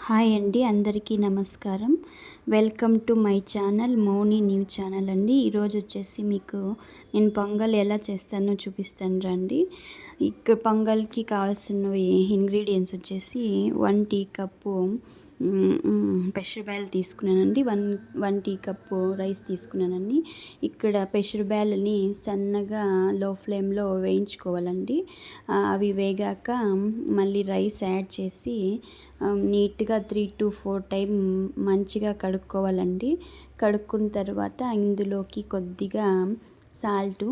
Hi అండి, అందరికీ నమస్కారం. Welcome to my channel Mouni new channel అండి. ఈరోజు వచ్చేసి మీకు నేను పొంగల్ ఎలా చేస్తానో చూపిస్తాను రండి. ఇక్కడ పొంగల్కి కావాల్సినవి ఇంగ్రీడియంట్స్ వచ్చేసి 1 టీ కప్పు పెసరబ్యాలు తీసుకున్నానండి. వన్ టీ కప్పు రైస్ తీసుకున్నానండి. ఇక్కడ పెసరబ్యాలని సన్నగా లో ఫ్లేమ్లో వేయించుకోవాలండి. అవి వేగాక మళ్ళీ రైస్ యాడ్ చేసి నీట్గా 3 to 4 టైం మంచిగా కడుక్కోవాలండి. కడుక్కున్న తర్వాత ఇందులోకి కొద్దిగా సాల్టు,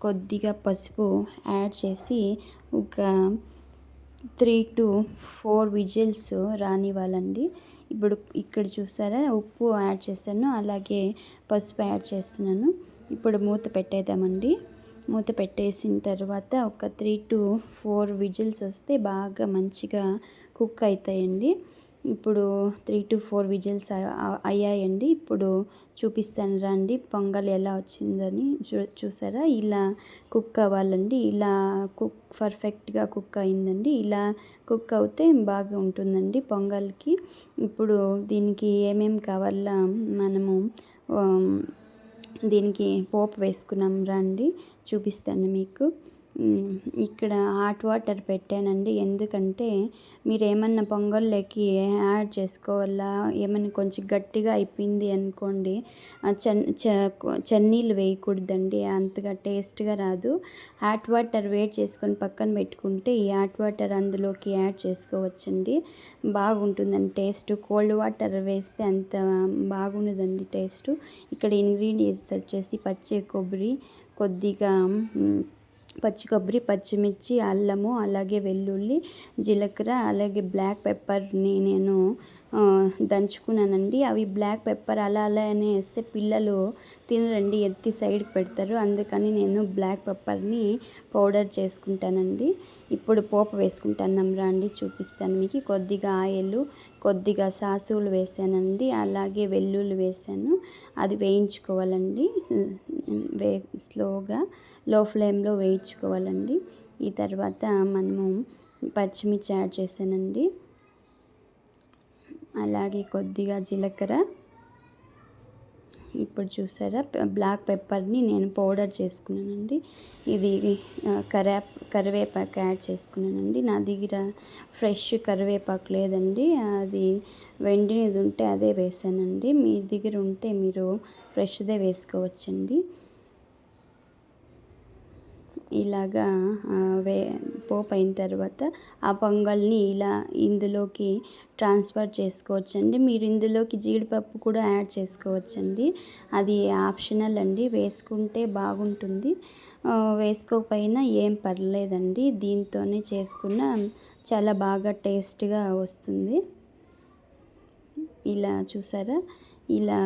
కొద్దిగా పసుపు యాడ్ చేసి ఒక 3 to 4 విజిల్స్ రానివ్వాలండి. ఇప్పుడు ఇక్కడ చూసారా, ఉప్పు యాడ్ చేశాను, అలాగే పసుపు యాడ్ చేస్తున్నాను. ఇప్పుడు మూత పెట్టేద్దామండి. మూత పెట్టేసిన తర్వాత ఒక 3 to 4 విజిల్స్ వస్తే బాగా మంచిగా కుక్ అవుతాయండి. ఇప్పుడు 3 to 4 విజిల్స్ అయ్యాయండి. ఇప్పుడు చూపిస్తాను రండి పొంగల్ ఎలా వచ్చిందని. చూసారా, ఇలా కుక్ అవ్వాలండి. ఇలా పర్ఫెక్ట్గా కుక్ అయిందండి. ఇలా కుక్ అవుతే బాగా ఉంటుందండి పొంగల్కి. ఇప్పుడు దీనికి ఏమేమి కావాలా మనము దీనికి పోపు వేసుకున్నాం రండి, చూపిస్తాను మీకు. ఇక్కడ హాట్ వాటర్ పెట్టానండి. ఎందుకంటే మీరు ఏమన్నా పొంగల్లోకి యాడ్ చేసుకోవాలా, ఏమన్నా కొంచెం గట్టిగా అయిపోయింది అనుకోండి, చన్నీళ్ళు వేయకూడదండి, అంతగా టేస్ట్గా రాదు. హాట్ వాటర్ వేడి చేసుకొని పక్కన పెట్టుకుంటే ఈ హాట్ వాటర్ అందులోకి యాడ్ చేసుకోవచ్చండి, బాగుంటుందండి టేస్ట్. కోల్డ్ వాటర్ వేస్తే అంత బాగుండదండి టేస్ట్. ఇక్కడ ఇంగ్రీడియంట్స్ వచ్చేసి పచ్చి కొబ్బరి, కొద్దిగా పచ్చి కొబ్బరి, పచ్చిమిర్చి, అల్లము, అలాగే వెల్లుల్లి, జీలకర్ర, అలాగే బ్లాక్ పెప్పర్ని నేను దంచుకున్నానండి. అవి బ్లాక్ పెప్పర్ అలానే వేస్తే పిల్లలు తినరండి, ఎత్తి సైడ్కి పెడతారు. అందుకని నేను బ్లాక్ పెప్పర్ని పౌడర్ చేసుకుంటానండి. ఇప్పుడు పోపు వేసుకుంటాను రండి, చూపిస్తాను మీకు. కొద్దిగా ఆయిల్, కొద్దిగా సాసులు వేసానండి, అలాగే వెల్లుల్లి వేసాను. అది వేయించుకోవాలండి. స్లోగా లో ఫ్లేమ్లో వేయించుకోవాలండి. ఈ తర్వాత మనము పచ్చిమిర్చి యాడ్ చేశానండి, అలాగే కొద్దిగా జీలకర్ర. ఇప్పుడు చూసారా, బ్లాక్ పెప్పర్ని నేను పౌడర్ చేసుకున్నానండి. ఇది కరివేపాకు యాడ్ చేసుకున్నానండి. నా దగ్గర ఫ్రెష్ కరివేపాకు లేదండి, అది వెండినది ఉంటే అదే వేసానండి. మీ దగ్గర ఉంటే మీరు ఫ్రెష్దే వేసుకోవచ్చండి. ఇలాగా పోపు అయిన తర్వాత ఆ పొంగల్ని ఇలా ఇందులోకి ట్రాన్స్ఫర్ చేసుకోవచ్చండి. మీరు ఇందులోకి జీడిపప్పు కూడా యాడ్ చేసుకోవచ్చండి, అది ఆప్షనల్ అండి. వేసుకుంటే బాగుంటుంది, వేసుకోకపోయినా ఏం పర్లేదండి. దీంతోనే చేసుకున్న చాలా బాగా టేస్ట్గా వస్తుంది. ఇలా చూసారా, ఇలా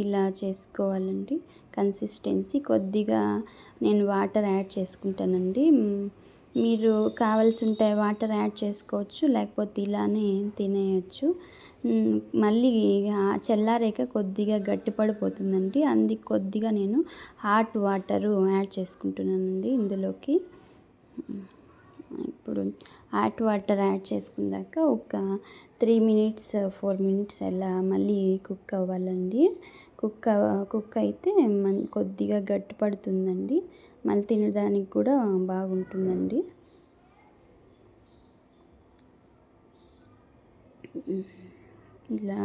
ఇలా చేసుకోవాలండి. కన్సిస్టెన్సీ కొద్దిగా నేను వాటర్ యాడ్ చేసుకుంటానండి. మీరు కావాల్సి ఉంటే వాటర్ యాడ్ చేసుకోవచ్చు, లేకపోతే ఇలానే తినేయచ్చు. మళ్ళీ చల్లారాక కొద్దిగా గట్టిపడిపోతుందండి, అందుకు కొద్దిగా నేను హాట్ వాటరు యాడ్ చేసుకుంటున్నానండి ఇందులోకి. ఇప్పుడు హాట్ వాటర్ యాడ్ చేసుకున్నాక ఒక 3 minutes 4 minutes అలా మళ్ళీ కుక్ అవ్వాలండి. కుక్ అయితే కొద్దిగా గట్టి పడుతుందండి, మళ్ళీ తినడానికి కూడా బాగుంటుందండి. ఇలా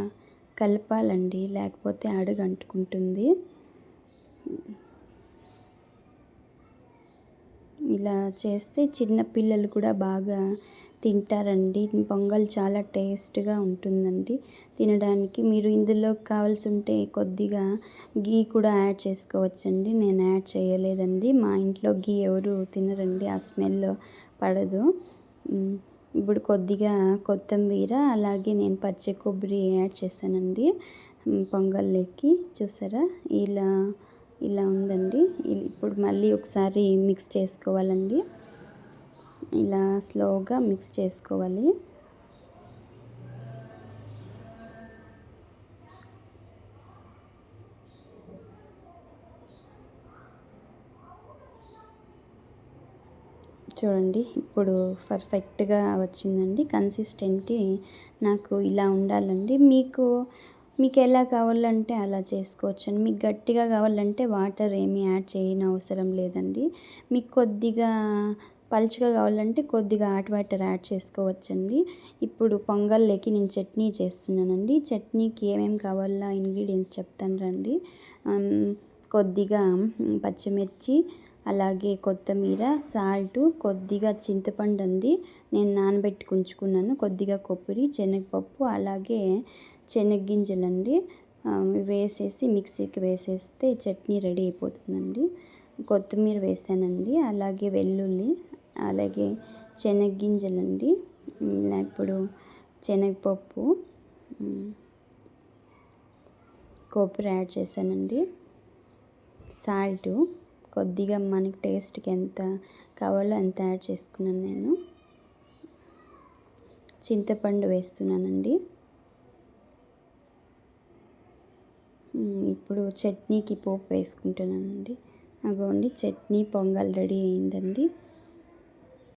కలపాలండి, లేకపోతే అడుగంటుకుంటుంది. ఇలా చేస్తే చిన్న పిల్లలు కూడా బాగా తింటారండి. పొంగల్ చాలా టేస్ట్గా ఉంటుందండి తినడానికి. మీరు ఇందులో కావాల్సి ఉంటే కొద్దిగా గీ కూడా యాడ్ చేసుకోవచ్చండి. నేను యాడ్ చేయలేదండి, మా ఇంట్లో గీ ఎవరు తినరండి, ఆ స్మెల్ పడదు. ఇప్పుడు కొద్దిగా కొత్తిమీర, అలాగే నేను పచ్చి కొబ్బరి యాడ్ చేశానండి పొంగల్లోకి. చూసారా, ఇలా ఇలా ఉందండి. ఇప్పుడు మళ్ళీ ఒకసారి మిక్స్ చేసుకోవాలండి. ఇలా స్లోగా మిక్స్ చేసుకోవాలి. చూడండి ఇప్పుడు పర్ఫెక్ట్గా వచ్చిందండి. కన్సిస్టెంటీ నాకు ఇలా ఉండాలండి. మీకు ఎలా కావాలంటే అలా చేసుకోవచ్చండి. మీకు గట్టిగా కావాలంటే వాటర్ ఏమీ యాడ్ చేయనవసరం లేదండి. మీకు కొద్దిగా పలుచగా కావాలంటే కొద్దిగా హాట్ వాటర్ యాడ్ చేసుకోవచ్చండి. ఇప్పుడు పొంగల్లోకి నేను చట్నీ చేస్తున్నానండి. చట్నీకి ఏమేమి కావాలో ఇంగ్రీడియంట్స్ చెప్తాను రండి. కొద్దిగా పచ్చిమిర్చి, అలాగే కొత్తిమీర, సాల్టు, కొద్దిగా చింతపండు అండి నేను నానబెట్టి ఉంచుకున్నాను, కొద్దిగా కొబ్బరి, శనగపప్పు, అలాగే శనగ్గింజలండి. వేసేసి మిక్సీకి వేసేస్తే చట్నీ రెడీ అయిపోతుందండి. కొత్తిమీర వేసానండి, అలాగే వెల్లుల్లి, అలాగే శనగ్గింజలండి. ఇప్పుడు శనగపప్పు, కొబ్బరి యాడ్ చేశానండి, సాల్టు కొద్దిగా మనకి టేస్ట్కి ఎంత కావాలో అంత యాడ్ చేసుకున్నాను నేను. చింతపండు వేస్తున్నానండి. ఇప్పుడు చట్నీకి పోపు వేసుకుంటున్నానండి. అగోండి చట్నీ పొంగల్ రెడీ అయిందండి.